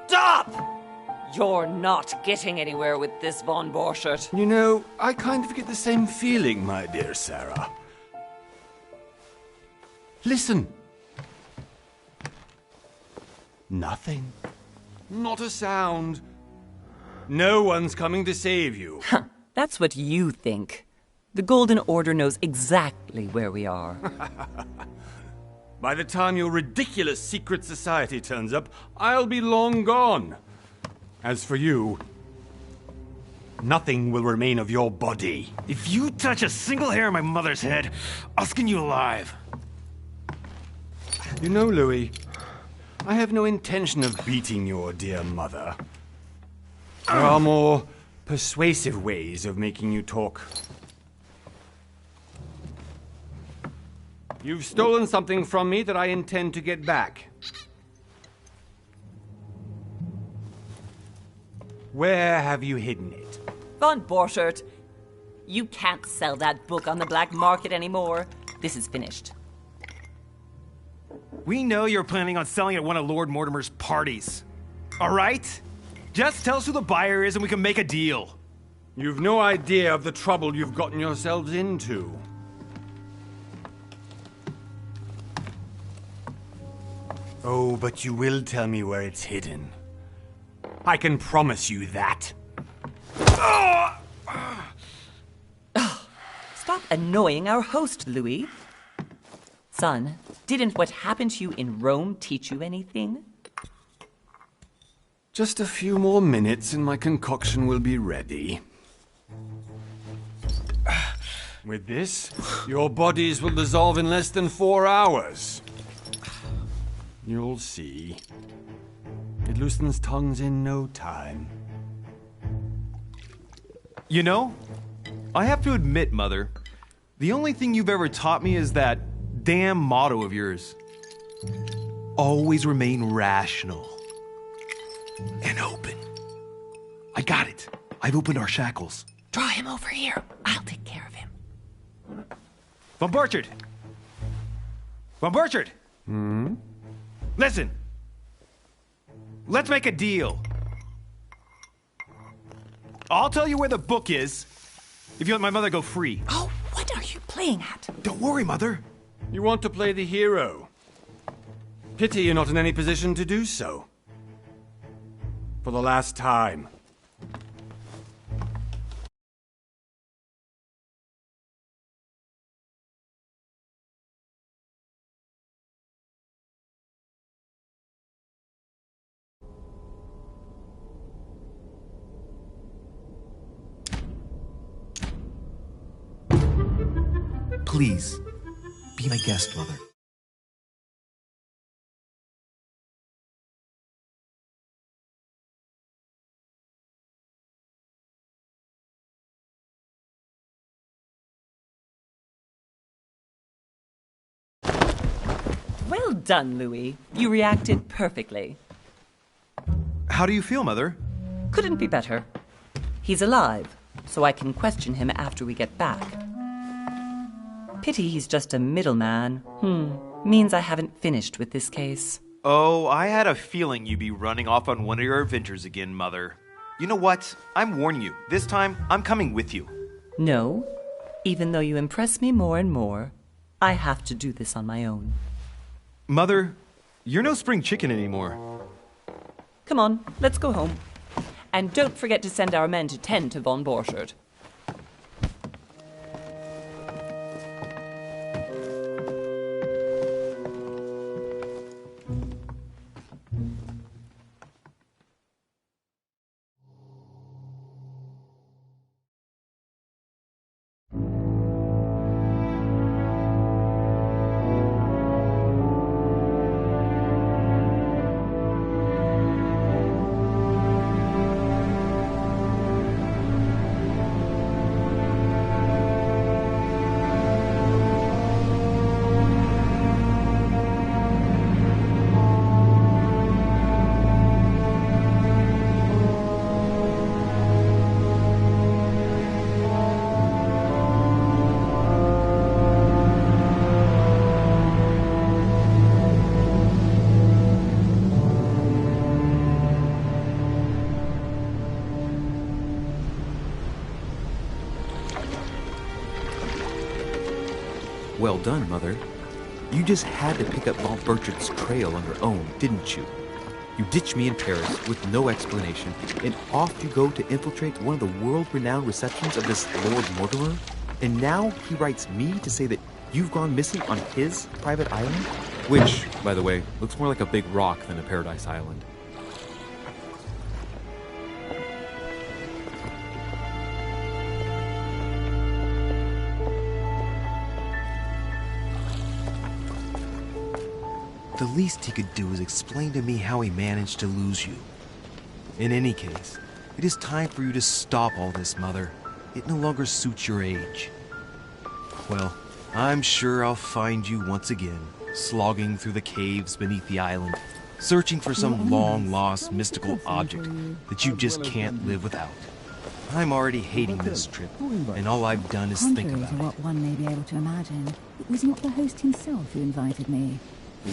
Stop! You're not getting anywhere with this, Von Borchert. You know, I kind of get the same feeling, my dear Sarah. Listen. Nothing. Not a sound. No one's coming to save you. That's what you think. The Golden Order knows exactly where we are. By the time your ridiculous secret society turns up, I'll be long gone. As for you, nothing will remain of your body. If you touch a single hair on my mother's head, I'll skin you alive. You know, Louis, I have no intention of beating your dear mother. There are more persuasive ways of making you talk. You've stolen something from me that I intend to get back. Where have you hidden it? Von Borchert, you can't sell that book on the black market anymore. This is finished. We know you're planning on selling at one of Lord Mortimer's parties. All right? Just tell us who the buyer is and we can make a deal. You've no idea of the trouble you've gotten yourselves into. Oh, but you will tell me where it's hidden. I can promise you that. Stop annoying our host, Louis. Son, didn't what happened to you in Rome teach you anything? Just a few more minutes and my concoction will be ready. With this, your bodies will dissolve in less than 4 hours. You'll see. It loosens tongues in no time. You know, I have to admit, Mother, the only thing you've ever taught me is that damn motto of yours. Always remain rational. And open. I got it. I've opened our shackles. Draw him over here. I'll take care of him. Von Borchert! Von Borchert! Listen. Let's make a deal. I'll tell you where the book is if you let my mother go free. Oh, what are you playing at? Don't worry, Mother. You want to play the hero. Pity you're not in any position to do so. For the last time. Please, be my guest, Mother. Well done, Louis. You reacted perfectly. How do you feel, Mother? Couldn't be better. He's alive, so I can question him after we get back. Pity he's just a middleman. Means I haven't finished with this case. Oh, I had a feeling you'd be running off on one of your adventures again, Mother. You know what? I'm warning you. This time, I'm coming with you. No. Even though you impress me more and more, I have to do this on my own. Mother, you're no spring chicken anymore. Come on, let's go home. And don't forget to send our men to tend to Von Borchert. Well done, Mother. You just had to pick up Bob Burchard's trail on your own, didn't you? You ditch me in Paris with no explanation, and off you go to infiltrate one of the world-renowned receptions of this Lord Mortimer? And now he writes me to say that you've gone missing on his private island? Which, by the way, looks more like a big rock than a paradise island. The least he could do is explain to me how he managed to lose you. In any case, it is time for you to stop all this, Mother. It no longer suits your age. Well, I'm sure I'll find you once again, slogging through the caves beneath the island, searching for some long-lost mystical object that you just can't live without. I'm already hating this trip, and all I've done is think Contrary about to it. what one may be able to imagine, it was not the host himself who invited me.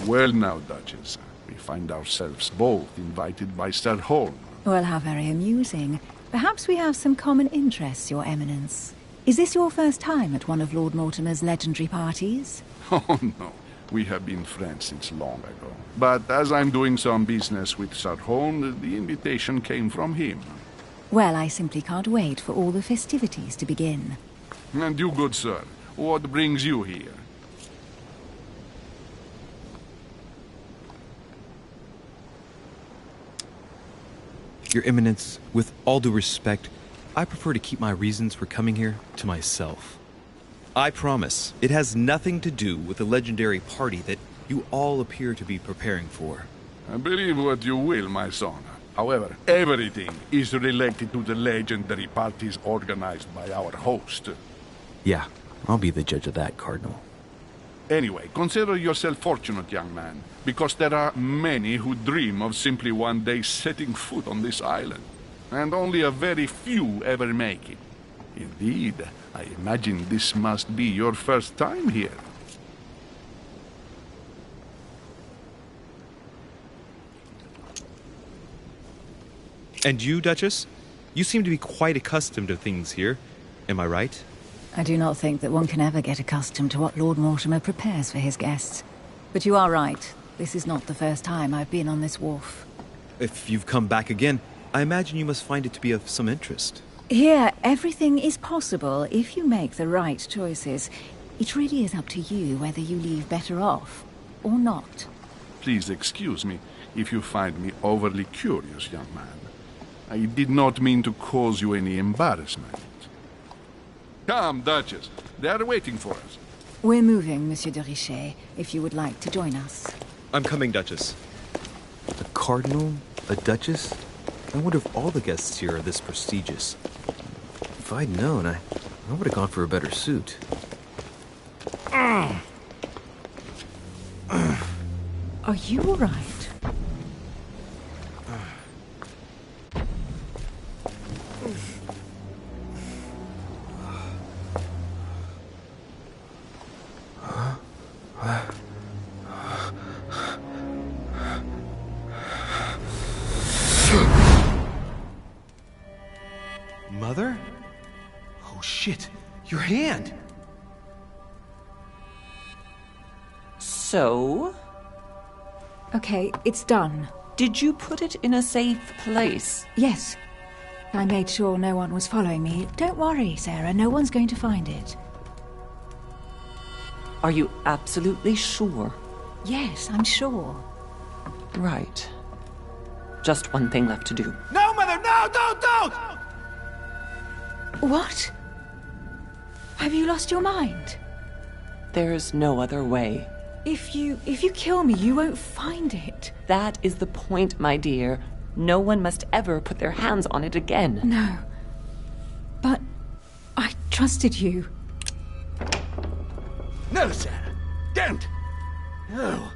Well now, Duchess, we find ourselves both invited by Sir Holm. Well, how very amusing. Perhaps we have some common interests, Your Eminence. Is this your first time at one of Lord Mortimer's legendary parties? Oh no, we have been friends since long ago. But as I'm doing some business with Sir Holm, the invitation came from him. Well, I simply can't wait for all the festivities to begin. And you, good sir, what brings you here? Your Eminence, with all due respect, I prefer to keep my reasons for coming here to myself. I promise, it has nothing to do with the legendary party that you all appear to be preparing for. Believe what you will, my son. However, everything is related to the legendary parties organized by our host. Yeah, I'll be the judge of that, Cardinal. Anyway, consider yourself fortunate, young man, because there are many who dream of simply one day setting foot on this island, and only a very few ever make it. Indeed, I imagine this must be your first time here. And you, Duchess? You seem to be quite accustomed to things here. Am I right? I do not think that one can ever get accustomed to what Lord Mortimer prepares for his guests. But you are right. This is not the first time I've been on this wharf. If you've come back again, I imagine you must find it to be of some interest. Here, everything is possible if you make the right choices. It really is up to you whether you leave better off or not. Please excuse me if you find me overly curious, young man. I did not mean to cause you any embarrassment. Come, Duchess. They are waiting for us. We're moving, Monsieur de Richet, if you would like to join us. I'm coming, Duchess. A cardinal? A duchess? I wonder if all the guests here are this prestigious. If I'd known, I would have gone for a better suit. Are you all right? Mother? Oh shit, your hand! So, Okay, it's done. did you put it in a safe place? Yes. I made sure no one was following me. Don't worry, Sarah, no one's going to find it. Are you absolutely sure? Yes, I'm sure. Right. Just one thing left to do. No, Mother, no, don't! What? Have you lost your mind? There's no other way. If you kill me, you won't find it. That is the point, my dear. No one must ever put their hands on it again. No. But I trusted you. No, Sarah, don't! No.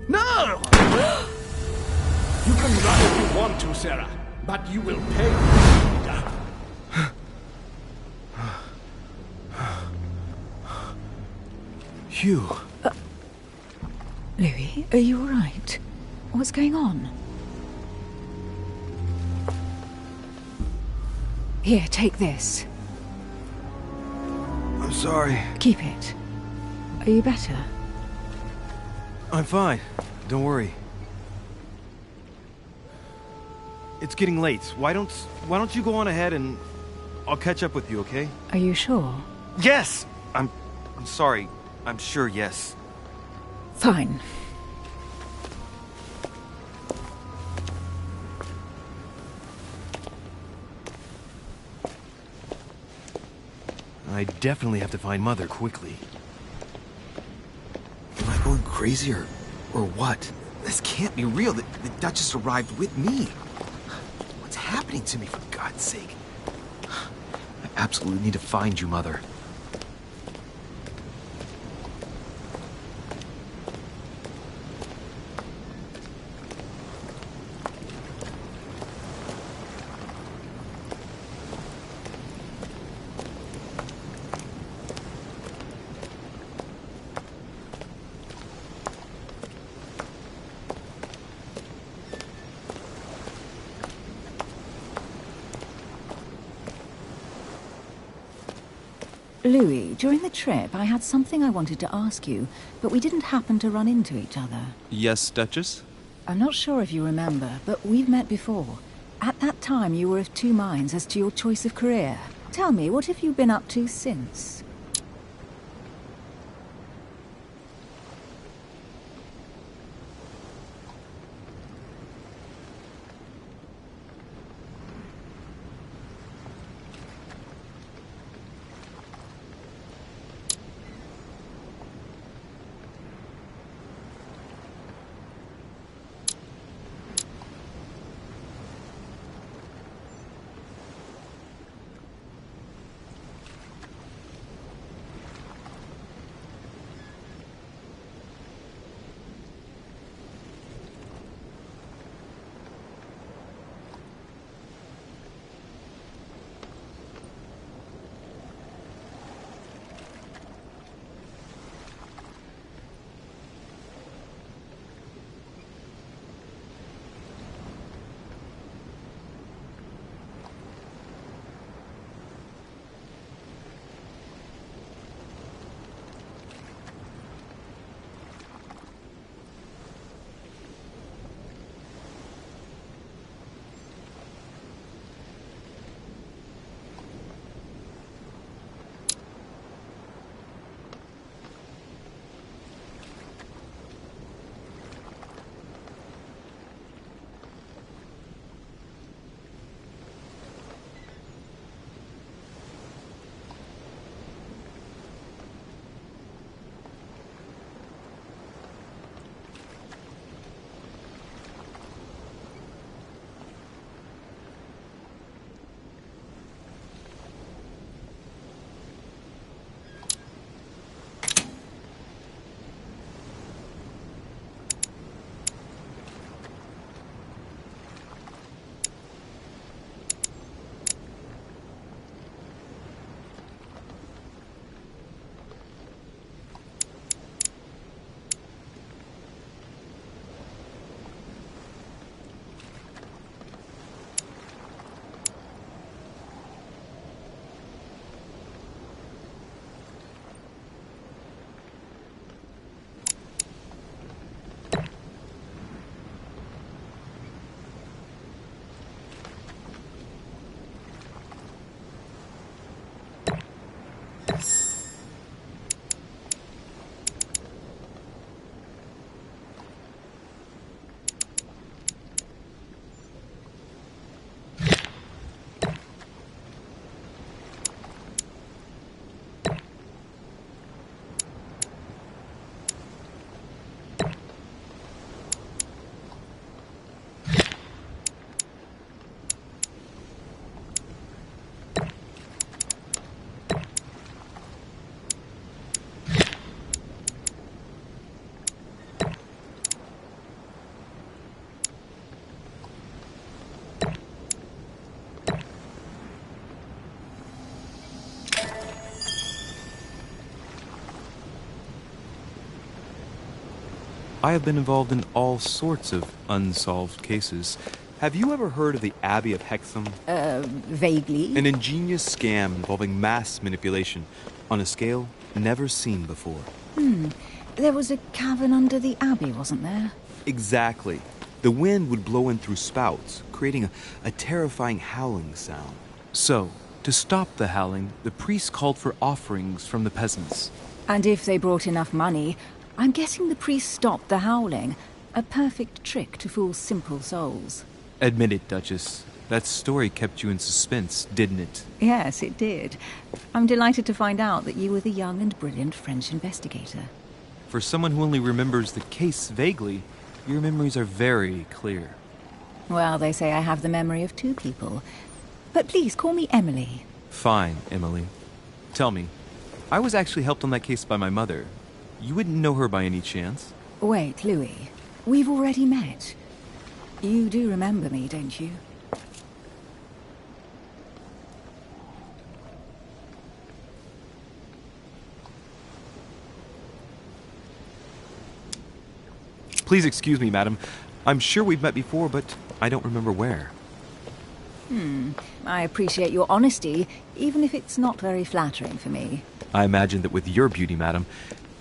No! You can run if you want to, Sarah, but you will pay. Hugh. Louis, are you all right? What's going on? Here, take this. sorry. Keep it. Are you better? I'm fine. Don't worry. It's getting late. Why don't you go on ahead and I'll catch up with you, okay? Are you sure? Yes! I'm sorry. I'm sure, yes. Fine. I definitely have to find Mother quickly. Am I going crazy or what? This can't be real. The Duchess arrived with me. What's happening to me, for God's sake? I absolutely need to find you, Mother. Louis, during the trip, I had something I wanted to ask you, but we didn't happen to run into each other. Yes, Duchess? I'm not sure if you remember, but we've met before. At that time, you were of two minds as to your choice of career. Tell me, what have you been up to since? I have been involved in all sorts of unsolved cases. Have you ever heard of the Abbey of Hexham? Vaguely. An ingenious scam involving mass manipulation on a scale never seen before. There was a cavern under the abbey, wasn't there? Exactly. The wind would blow in through spouts, creating a terrifying howling sound. So, to stop the howling, the priests called for offerings from the peasants. And if they brought enough money, I'm guessing the priest stopped the howling. A perfect trick to fool simple souls. Admit it, Duchess. That story kept you in suspense, didn't it? Yes, it did. I'm delighted to find out that you were the young and brilliant French investigator. For someone who only remembers the case vaguely, your memories are very clear. Well, they say I have the memory of two people. But please, call me Emily. Fine, Emily. Tell me, I was actually helped on that case by my mother. You wouldn't know her by any chance? Wait, Louis. We've already met. You do remember me, don't you? Please excuse me, madam. I'm sure we've met before, but I don't remember where. I appreciate your honesty, even if it's not very flattering for me. I imagine that with your beauty, madam,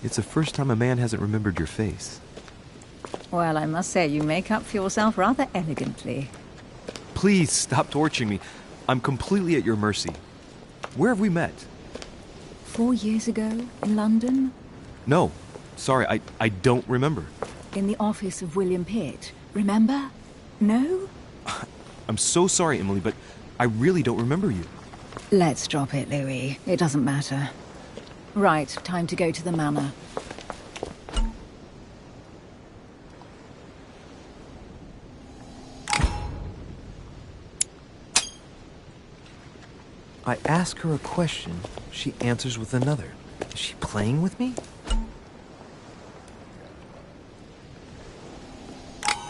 it's the first time a man hasn't remembered your face. Well, I must say you make up for yourself rather elegantly. Please stop torturing me. I'm completely at your mercy. Where have we met? 4 years ago, in London? No. Sorry, I don't remember. In the office of William Pitt. Remember? No? I'm so sorry, Emily, but I really don't remember you. Let's drop it, Louis. It doesn't matter. Right, time to go to the manor. I ask her a question, she answers with another. Is she playing with me?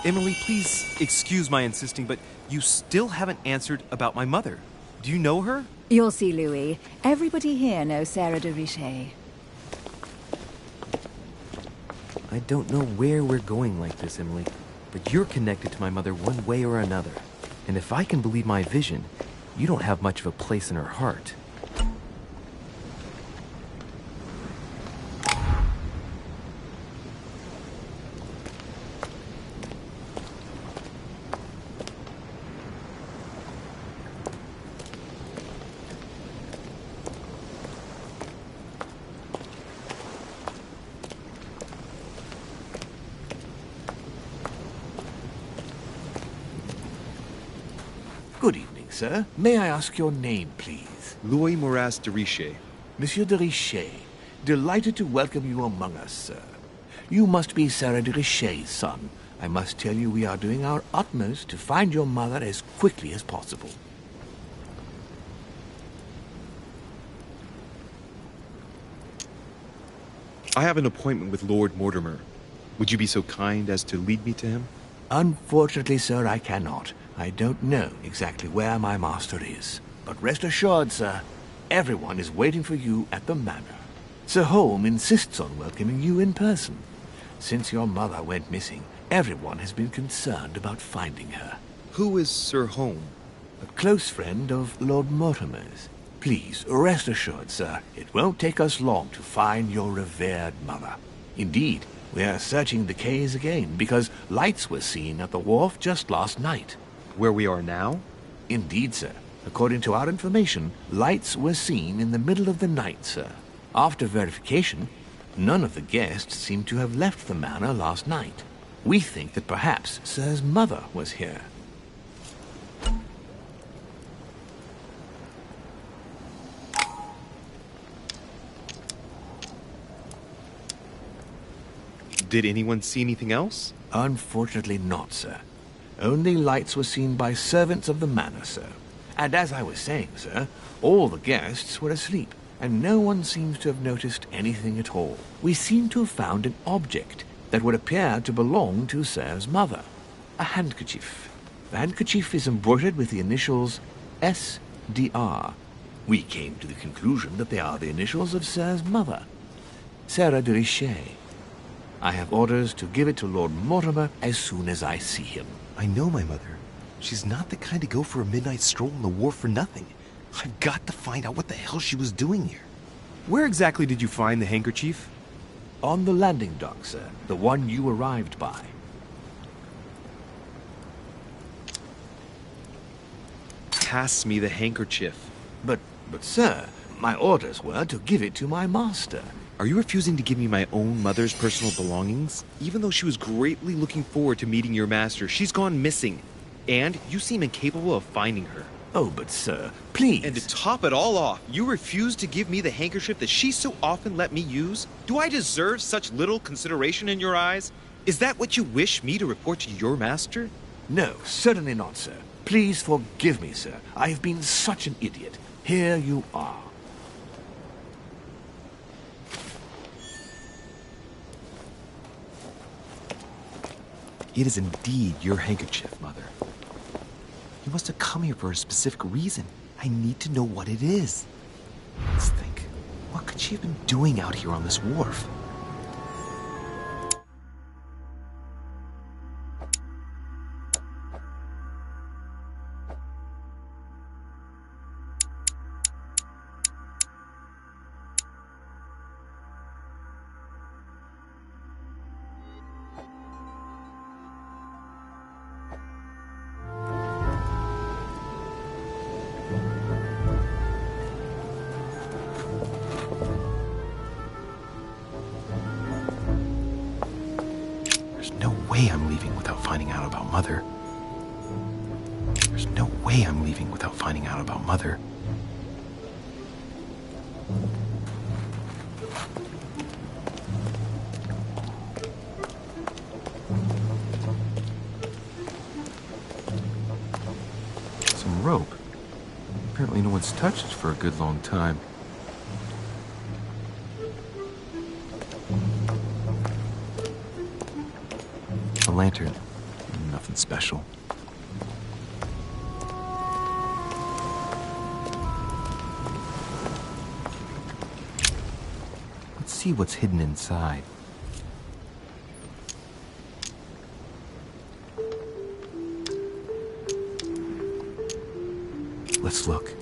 Emily, please excuse my insisting, but you still haven't answered about my mother. Do you know her? You'll see, Louis. Everybody here knows Sarah de Richet. I don't know where we're going like this, Emily, but you're connected to my mother one way or another. And if I can believe my vision, you don't have much of a place in her heart. Good evening, sir. May I ask your name, please? Louis Moras de Richet. Monsieur de Richet. Delighted to welcome you among us, sir. You must be Sarah de Richet's son. I must tell you we are doing our utmost to find your mother as quickly as possible. I have an appointment with Lord Mortimer. Would you be so kind as to lead me to him? Unfortunately, sir, I cannot. I don't know exactly where my master is. But rest assured, sir, everyone is waiting for you at the manor. Sir Holm insists on welcoming you in person. Since your mother went missing, everyone has been concerned about finding her. Who is Sir Holm? A close friend of Lord Mortimer's. Please, rest assured, sir, it won't take us long to find your revered mother. Indeed, we are searching the quays again because lights were seen at the wharf just last night. Where we are now? Indeed, sir. According to our information, lights were seen in the middle of the night, sir. After verification, none of the guests seem to have left the manor last night. We think that perhaps Sir's mother was here. Did anyone see anything else? Unfortunately not, sir. Only lights were seen by servants of the manor, sir. And as I was saying, sir, all the guests were asleep, and no one seems to have noticed anything at all. We seem to have found an object that would appear to belong to Sir's mother. A handkerchief. The handkerchief is embroidered with the initials S.D.R. We came to the conclusion that they are the initials of Sir's mother, Sarah de Richet. I have orders to give it to Lord Mortimer as soon as I see him. I know my mother. She's not the kind to go for a midnight stroll on the wharf for nothing. I've got to find out what the hell she was doing here. Where exactly did you find the handkerchief? On the landing dock, sir. The one you arrived by. Pass me the handkerchief. But sir, my orders were to give it to my master. Are you refusing to give me my own mother's personal belongings? Even though she was greatly looking forward to meeting your master, she's gone missing. And you seem incapable of finding her. Oh, but sir, please. And to top it all off, you refuse to give me the handkerchief that she so often let me use? Do I deserve such little consideration in your eyes? Is that what you wish me to report to your master? No, certainly not, sir. Please forgive me, sir. I have been such an idiot. Here you are. It is indeed your handkerchief, Mother. You must have come here for a specific reason. I need to know what it is. Let's think. What could she have been doing out here on this wharf? I'm leaving without finding out about Mother. There's no way I'm leaving without finding out about Mother. Some rope. Apparently no one's touched it for a good long time. A lantern. Nothing special. Let's see what's hidden inside. Let's look.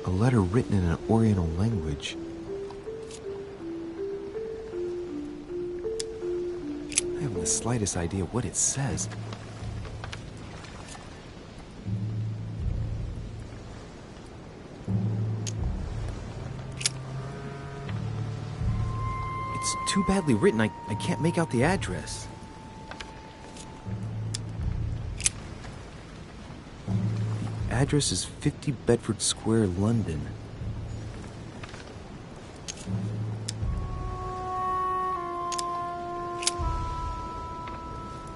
A letter written in an Oriental language. I haven't the slightest idea what it says. It's too badly written, I can't make out the address. Address is 50 Bedford Square, London.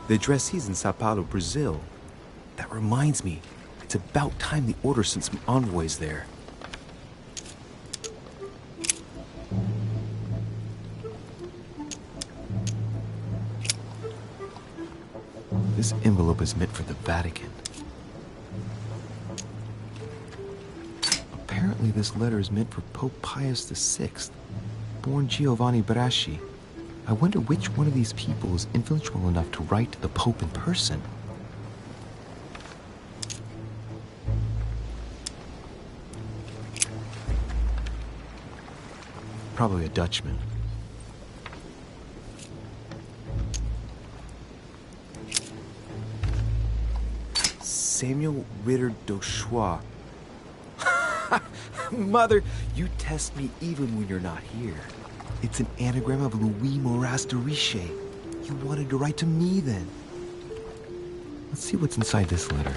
The addressee's in Sao Paulo, Brazil. That reminds me, it's about time the Order sent some envoys there. This envelope is meant for the Vatican. Apparently this letter is meant for Pope Pius VI, born Giovanni Braschi. I wonder which one of these people is influential enough to write to the Pope in person. Probably a Dutchman. Samuel Ritter d'Auchois. Mother, you test me even when you're not here. It's an anagram of Louis Moras de Riche. You wanted to write to me then. Let's see what's inside this letter.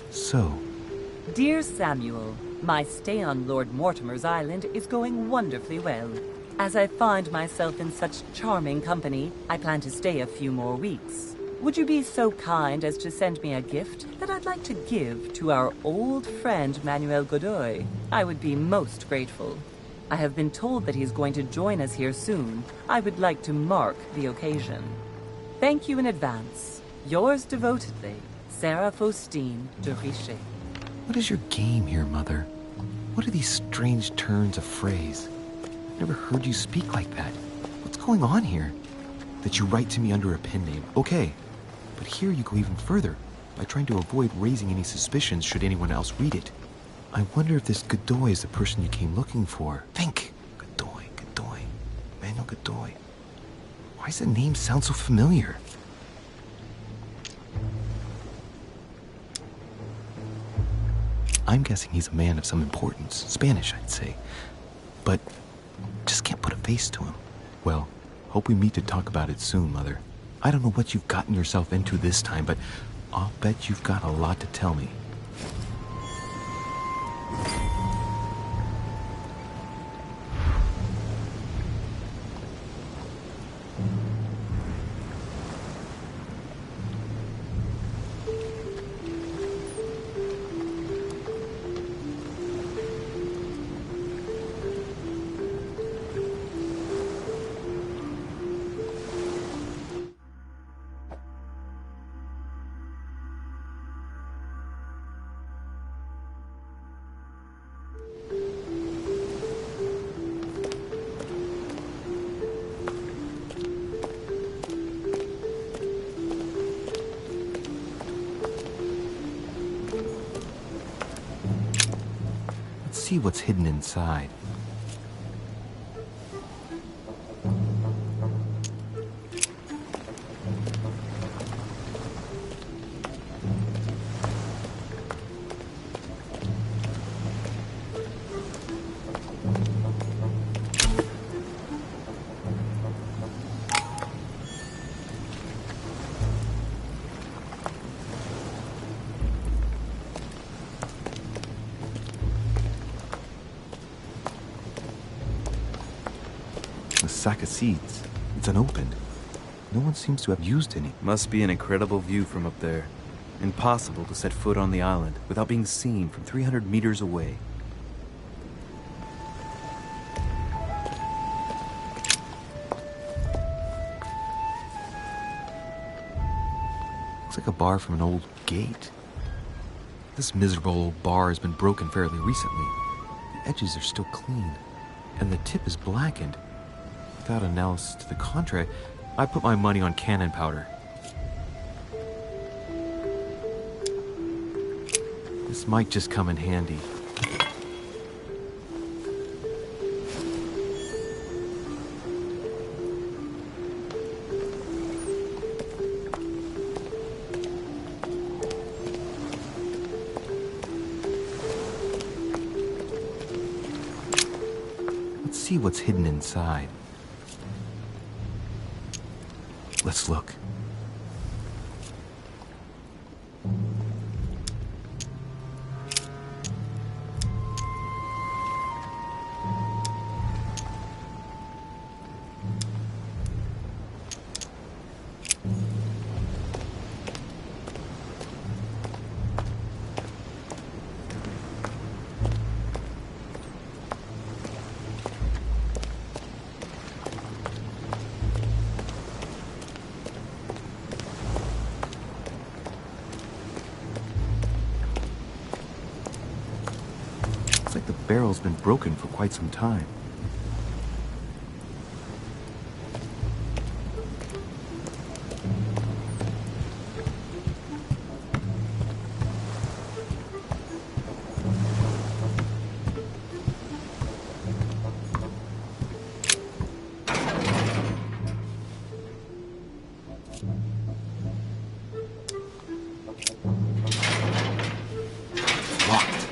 So. Dear Samuel, my stay on Lord Mortimer's island is going wonderfully well. As I find myself in such charming company, I plan to stay a few more weeks. Would you be so kind as to send me a gift that I'd like to give to our old friend Manuel Godoy? I would be most grateful. I have been told that he's going to join us here soon. I would like to mark the occasion. Thank you in advance. Yours devotedly, Sarah Faustine de Richer. What is your game here, Mother? What are these strange turns of phrase? I've never heard you speak like that. What's going on here? That you write to me under a pen name, okay. But here you go even further, by trying to avoid raising any suspicions should anyone else read it. I wonder if this Godoy is the person you came looking for. Think! Godoy. Manuel Godoy. Why does the name sound so familiar? I'm guessing he's a man of some importance. Spanish, I'd say. But just can't put a face to him. Well, hope we meet to talk about it soon, Mother. I don't know what you've gotten yourself into this time, but I'll bet you've got a lot to tell me. See what's hidden inside. A sack of seeds. It's unopened. No one seems to have used any. Must be an incredible view from up there. Impossible to set foot on the island without being seen from 300 meters away. Looks like a bar from an old gate. This miserable old bar has been broken fairly recently. The edges are still clean, and the tip is blackened. Without analysis to the contrary, I put my money on cannon powder. This might just come in handy. Let's see what's hidden inside. Let's look. Looks like the barrel's been broken for quite some time. Locked.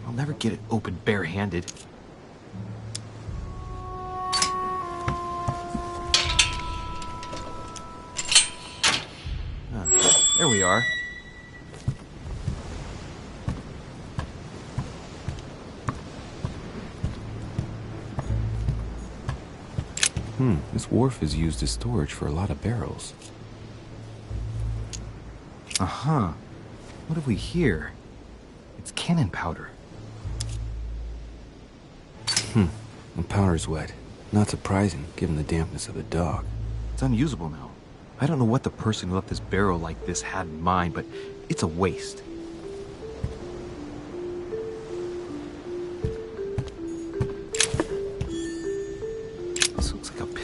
I'll never get it open barehanded. There we are. This wharf is used as storage for a lot of barrels. Uh-huh. What have we here? It's cannon powder. The powder's wet. Not surprising, given the dampness of the dog. It's unusable now. I don't know what the person who left this barrel like this had in mind, but it's a waste.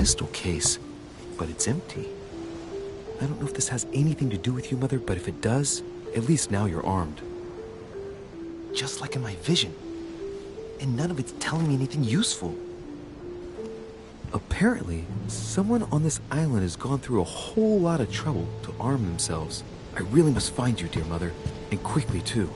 pistol case, but it's empty. I don't know if this has anything to do with you, Mother, but if it does, at least now you're armed. Just like in my vision. And none of it's telling me anything useful. Apparently, someone on this island has gone through a whole lot of trouble to arm themselves. I really must find you, dear Mother, and quickly too.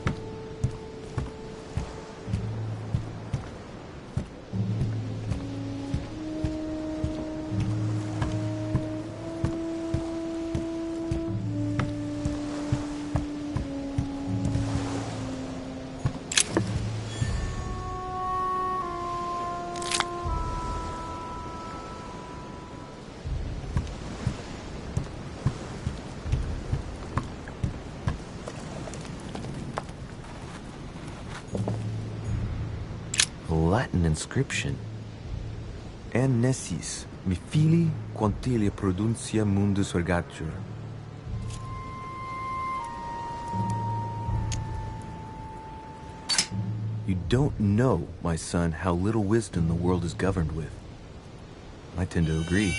Latin inscription. Annesis, mi fili quantilia produncia mundus ergatur. You don't know, my son, how little wisdom the world is governed with. I tend to agree.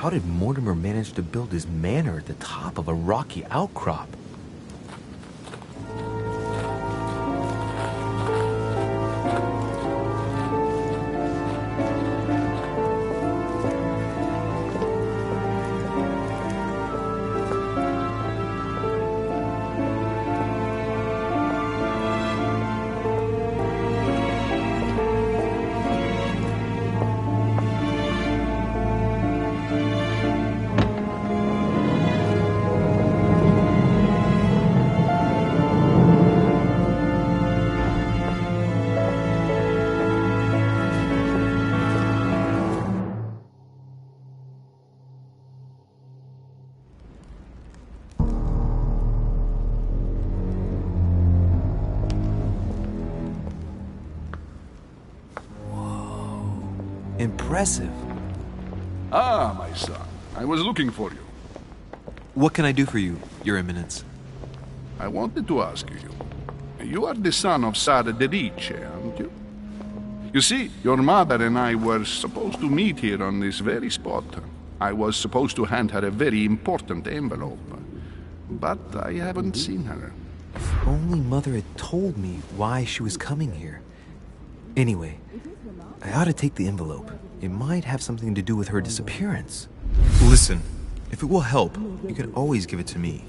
How did Mortimer manage to build his manor at the top of a rocky outcrop? Impressive. Ah, my son. I was looking for you. What can I do for you, Your Eminence? I wanted to ask you. You are the son of Sara de Riche, aren't you? You see, your mother and I were supposed to meet here on this very spot. I was supposed to hand her a very important envelope. But I haven't seen her. If only Mother had told me why she was coming here. Anyway, I ought to take the envelope. It might have something to do with her disappearance. Listen, if it will help, you can always give it to me.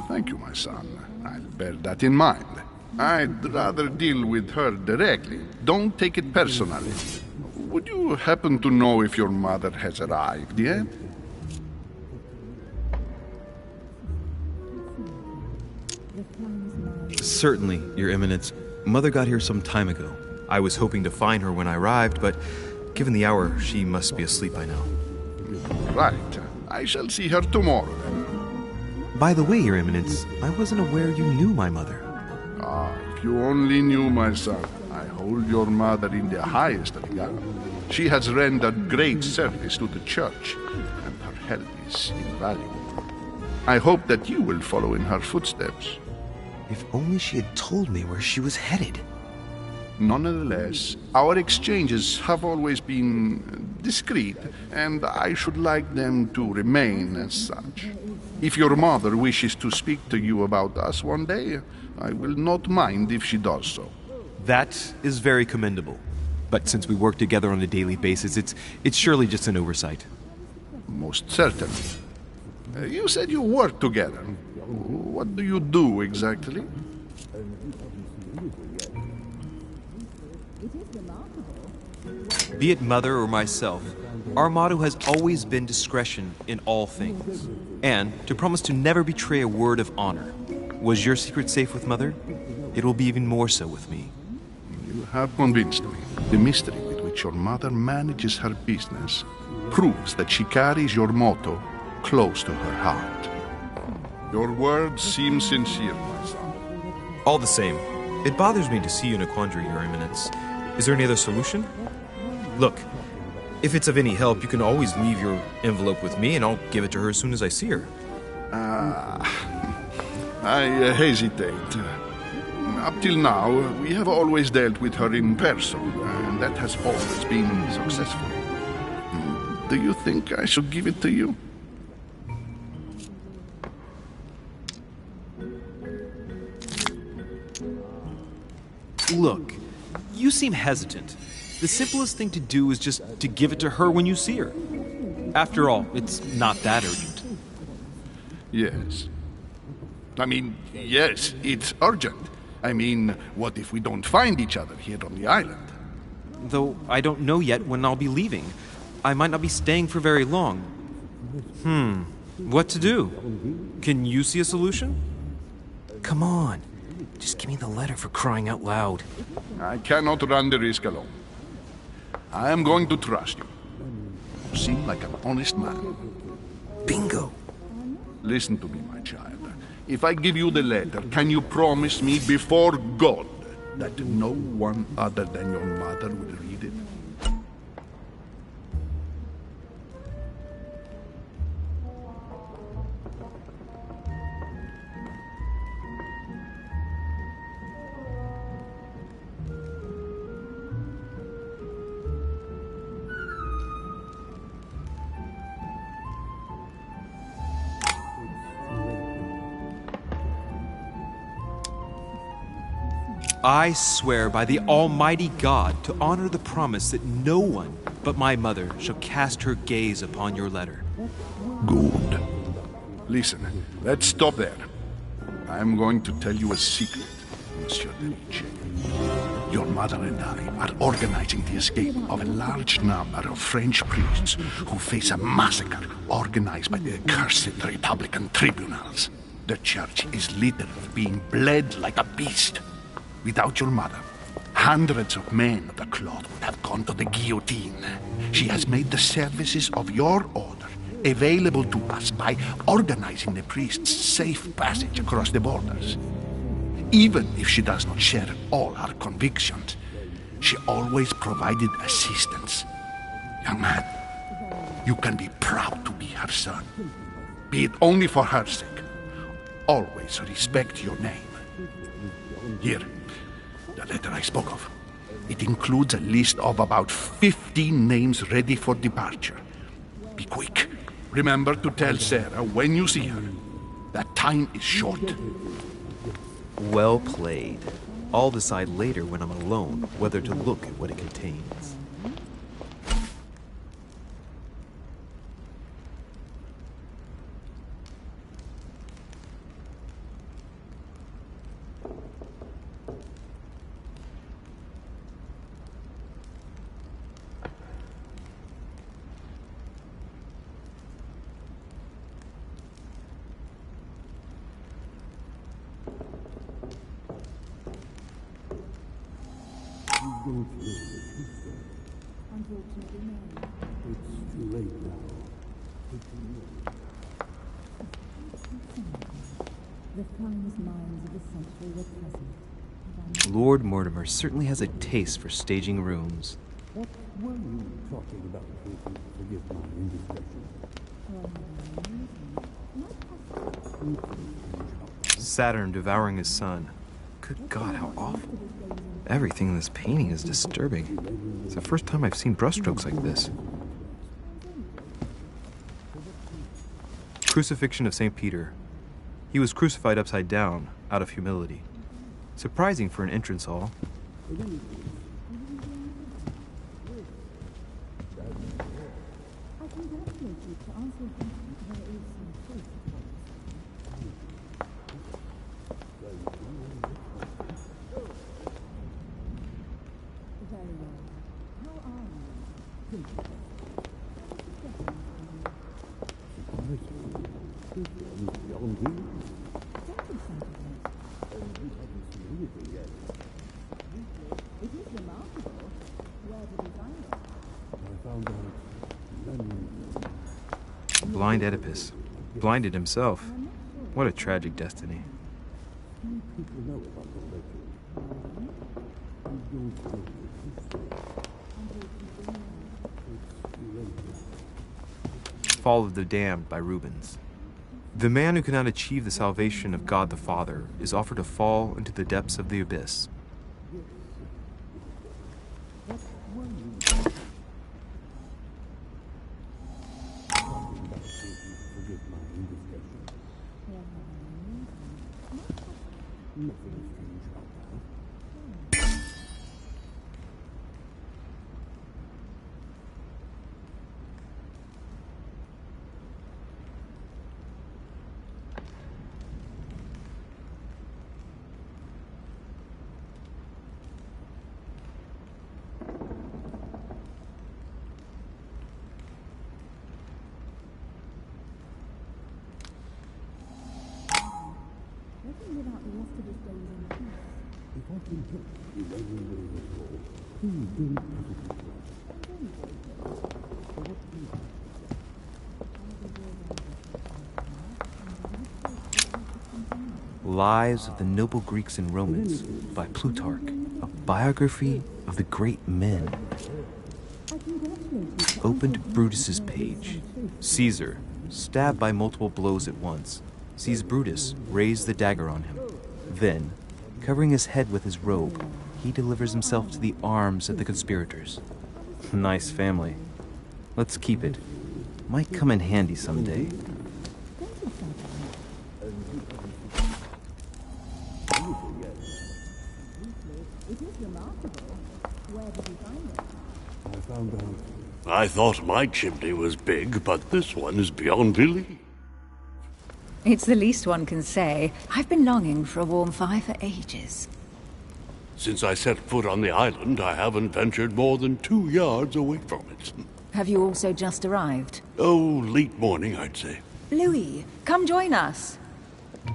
Thank you, my son. I'll bear that in mind. I'd rather deal with her directly. Don't take it personally. Would you happen to know if your mother has arrived yet? Certainly, Your Eminence. Mother got here some time ago. I was hoping to find her when I arrived, but given the hour, she must be asleep by now. Right. I shall see her tomorrow, then. By the way, Your Eminence, I wasn't aware you knew my mother. Ah, if you only knew, my son. I hold your mother in the highest regard. She has rendered great service to the church, and her help is invaluable. I hope that you will follow in her footsteps. If only she had told me where she was headed. Nonetheless, our exchanges have always been discreet, and I should like them to remain as such. If your mother wishes to speak to you about us one day, I will not mind if she does so. That is very commendable. But since we work together on a daily basis, it's surely just an oversight. Most certainly. You said you work together. What do you do exactly? Be it Mother or myself, our motto has always been discretion in all things, and to promise to never betray a word of honor. Was your secret safe with Mother? It will be even more so with me. You have convinced me. The mystery with which your mother manages her business proves that she carries your motto close to her heart. Your words seem sincere, my son. All the same, it bothers me to see you in a quandary, Your Eminence. Is there any other solution? Look, if it's of any help, you can always leave your envelope with me and I'll give it to her as soon as I see her. I hesitate. Up till now, we have always dealt with her in person, and that has always been successful. Do you think I should give it to you? Look, you seem hesitant. The simplest thing to do is just to give it to her when you see her. After all, it's not that urgent. Yes. Yes, it's urgent. What if we don't find each other here on the island? Though I don't know yet when I'll be leaving. I might not be staying for very long. What to do? Can you see a solution? Come on. Just give me the letter, for crying out loud. I cannot run the risk alone. I am going to trust you. You seem like an honest man. Bingo. Listen to me, my child. If I give you the letter, can you promise me before God that no one other than your mother will read it? I swear by the Almighty God to honor the promise that no one but my mother shall cast her gaze upon your letter. Good. Listen, let's stop there. I'm going to tell you a secret, Monsieur Delice. Your mother and I are organizing the escape of a large number of French priests who face a massacre organized by the accursed Republican tribunals. The church is literally being bled like a beast. Without your mother, hundreds of men of the cloth would have gone to the guillotine. She has made the services of your order available to us by organizing the priests' safe passage across the borders. Even if she does not share all our convictions, she always provided assistance. Young man, you can be proud to be her son. Be it only for her sake. Always respect your name. Here, the letter I spoke of. It includes a list of about 15 names ready for departure. Be quick. Remember to tell Sarah when you see her that time is short. Well played. I'll decide later when I'm alone whether to look at what it contains. Lord Mortimer certainly has a taste for staging rooms. What were you talking about? Forgive my indiscretion. Saturn devouring his son. Good God, how awful. Everything in this painting is disturbing. It's the first time I've seen brushstrokes like this. Crucifixion of St. Peter. He was crucified upside down, out of humility. Surprising for an entrance hall. Blind Oedipus. Blinded himself. What a tragic destiny. Fall of the Damned by Rubens. The man who cannot achieve the salvation of God the Father is offered to fall into the depths of the abyss. Lives of the Noble Greeks and Romans by Plutarch, a biography of the great men. Opened Brutus's page. Caesar, stabbed by multiple blows at once, sees Brutus raise the dagger on him. Then, covering his head with his robe, he delivers himself to the arms of the conspirators. Nice family. Let's keep it. Might come in handy someday. I thought my chimney was big, but this one is beyond belief. It's the least one can say. I've been longing for a warm fire for ages. Since I set foot on the island, I haven't ventured more than 2 yards away from it. Have you also just arrived? Oh, late morning, I'd say. Louis, come join us.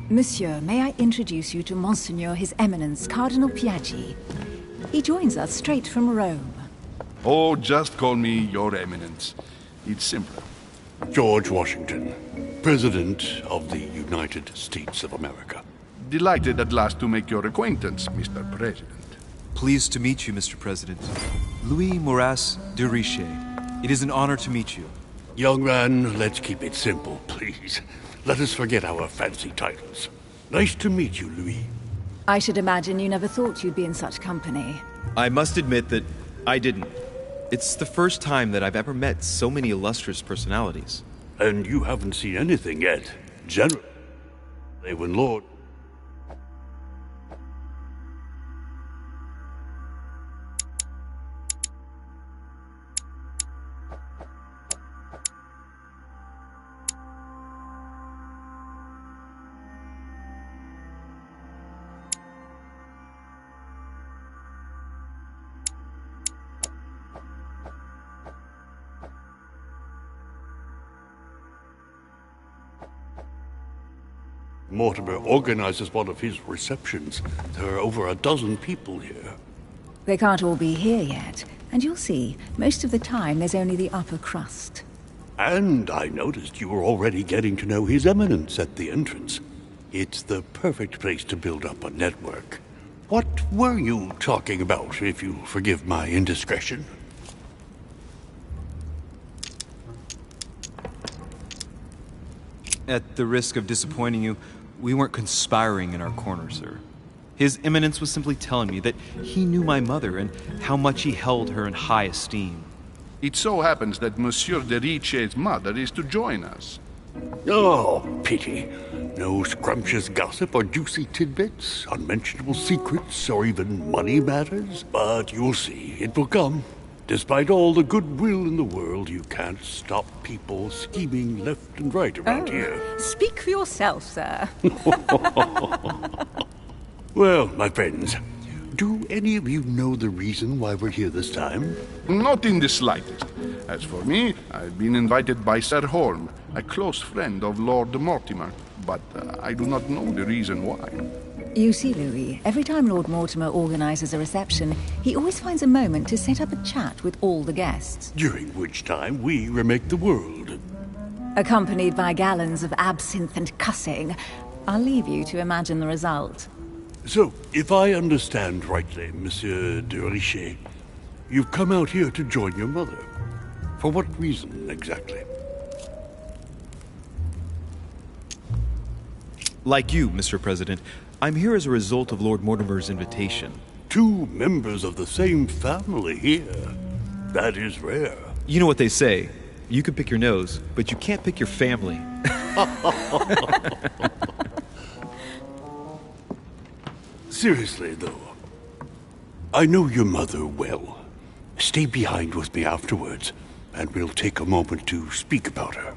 Monsieur, may I introduce you to Monseigneur His Eminence, Cardinal Piaggi. He joins us straight from Rome. Oh, just call me Your Eminence. It's simpler. George Washington, President of the United States of America. Delighted at last to make your acquaintance, Mr. President. Pleased to meet you, Mr. President. Louis Maurras de Richet. It is an honor to meet you. Young man, let's keep it simple, please. Let us forget our fancy titles. Nice to meet you, Louis. I should imagine you never thought you'd be in such company. I must admit that I didn't. It's the first time that I've ever met so many illustrious personalities. And you haven't seen anything yet. General, when Lord... Mortimer organizes one of his receptions. There are over a dozen people here. They can't all be here yet, and you'll see, most of the time there's only the upper crust. And I noticed you were already getting to know His Eminence at the entrance. It's the perfect place to build up a network. What were you talking about, if you forgive my indiscretion? At the risk of disappointing you, we weren't conspiring in our corner, sir. His Eminence was simply telling me that he knew my mother and how much he held her in high esteem. It so happens that Monsieur de Riche's mother is to join us. Oh, pity. No scrumptious gossip or juicy tidbits, unmentionable secrets, or even money matters. But you'll see, it will come. Despite all the goodwill in the world, you can't stop people scheming left and right around here. Speak for yourself, sir. Well, my friends, do any of you know the reason why we're here this time? Not in the slightest. As for me, I've been invited by Sir Holm, a close friend of Lord Mortimer, but I do not know the reason why. You see, Louis, every time Lord Mortimer organises a reception, he always finds a moment to set up a chat with all the guests. During which time we remake the world. Accompanied by gallons of absinthe and cussing. I'll leave you to imagine the result. So, if I understand rightly, Monsieur de Richet, you've come out here to join your mother. For what reason, exactly? Like you, Mr. President, I'm here as a result of Lord Mortimer's invitation. 2 members of the same family here. That is rare. You know what they say. You can pick your nose, but you can't pick your family. Seriously, though, I know your mother well. Stay behind with me afterwards, and we'll take a moment to speak about her.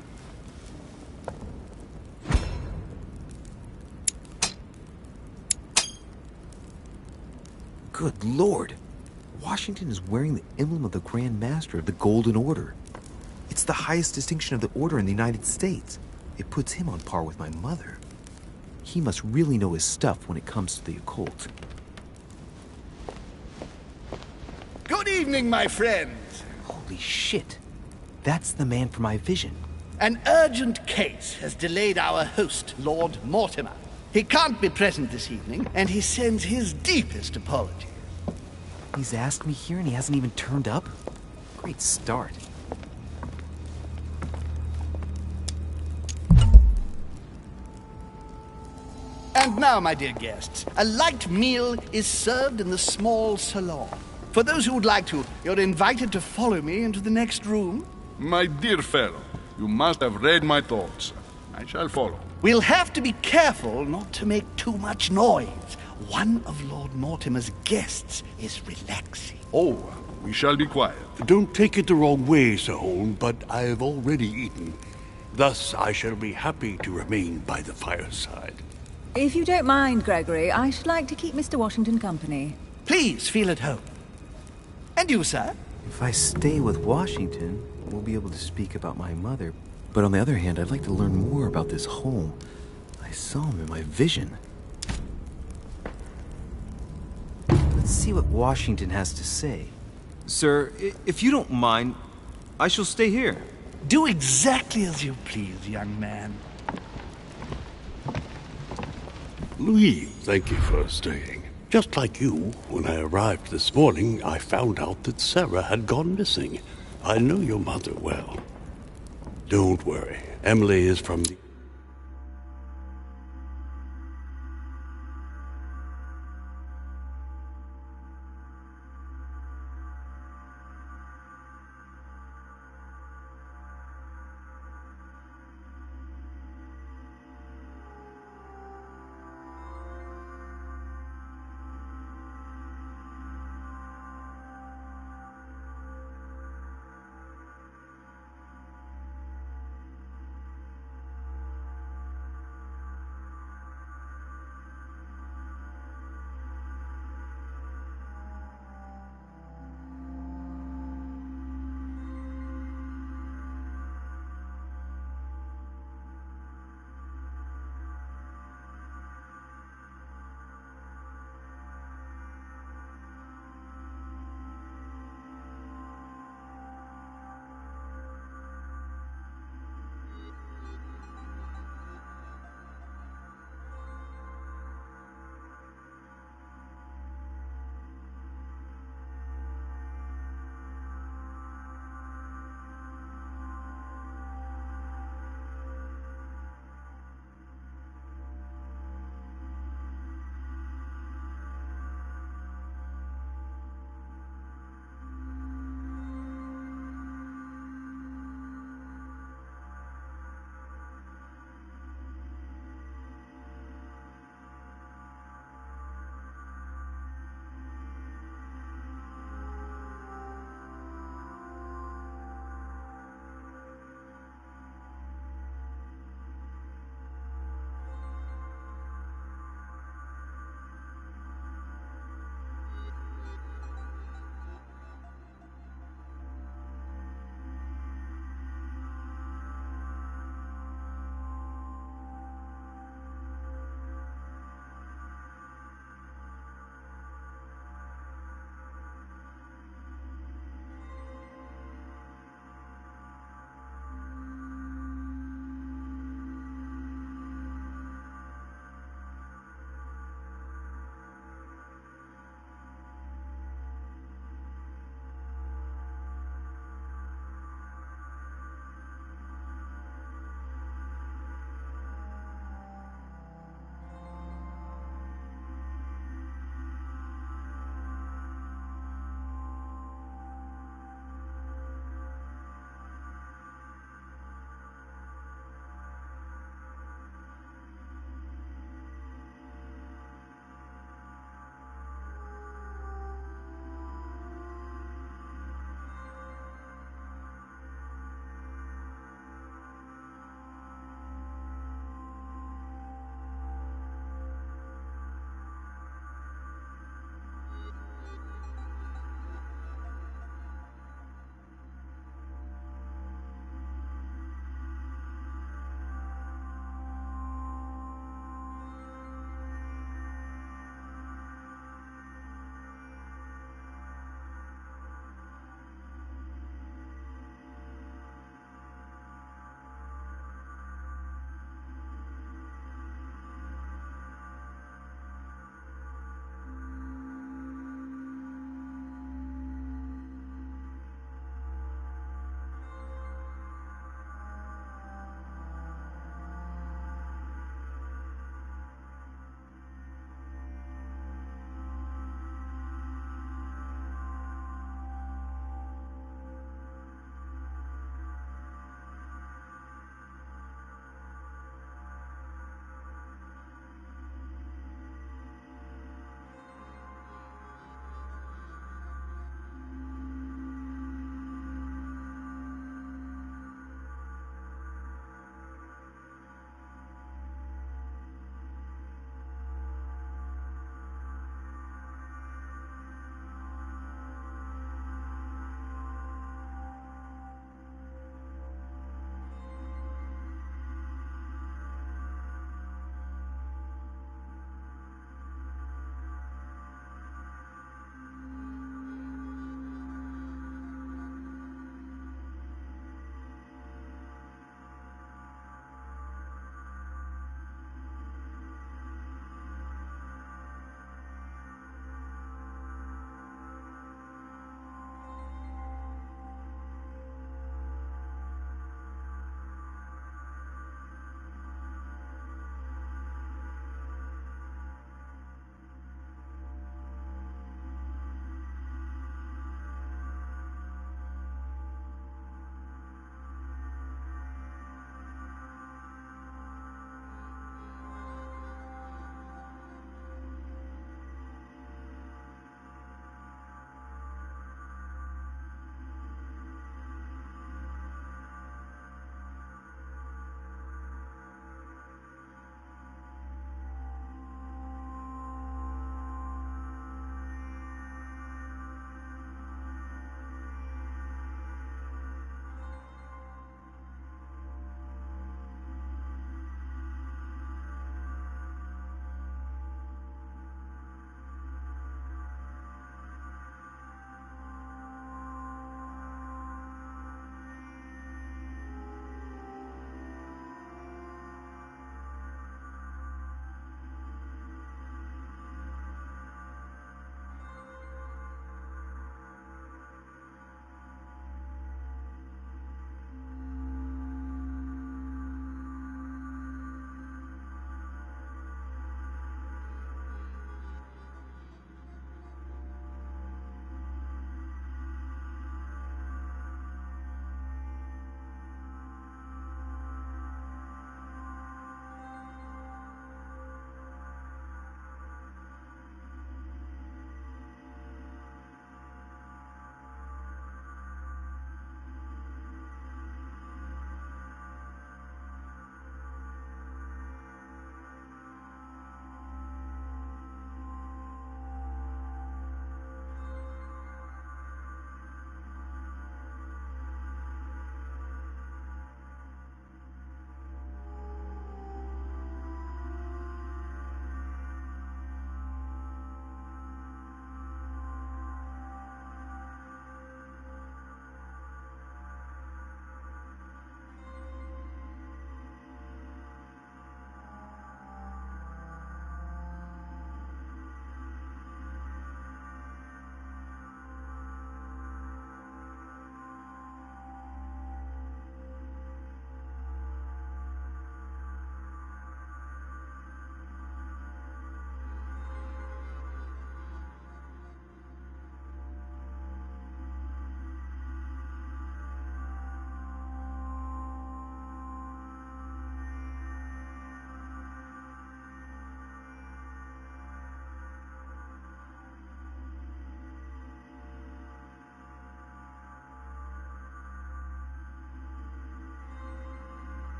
Good Lord! Washington is wearing the emblem of the Grand Master of the Golden Order. It's the highest distinction of the Order in the United States. It puts him on par with my mother. He must really know his stuff when it comes to the occult. Good evening, my friends. Holy shit. That's the man for my vision. An urgent case has delayed our host, Lord Mortimer. He can't be present this evening, and he sends his deepest apologies. He's asked me here and he hasn't even turned up? Great start. And now, my dear guests, a light meal is served in the small salon. For those who would like to, you're invited to follow me into the next room. My dear fellow, you must have read my thoughts. I shall follow. We'll have to be careful not to make too much noise. One of Lord Mortimer's guests is relaxing. Oh, we shall be quiet. Don't take it the wrong way, Sir Holm, but I've already eaten. Thus, I shall be happy to remain by the fireside. If you don't mind, Gregory, I should like to keep Mr. Washington company. Please feel at home. And you, sir? If I stay with Washington, we'll be able to speak about my mother. But on the other hand, I'd like to learn more about this home. I saw him in my vision. Let's see what Washington has to say. Sir, if you don't mind, I shall stay here. Do exactly as you please, young man. Louis, thank you for staying. Just like you, when I arrived this morning, I found out that Sarah had gone missing. I know your mother well. Don't worry. Emily is from the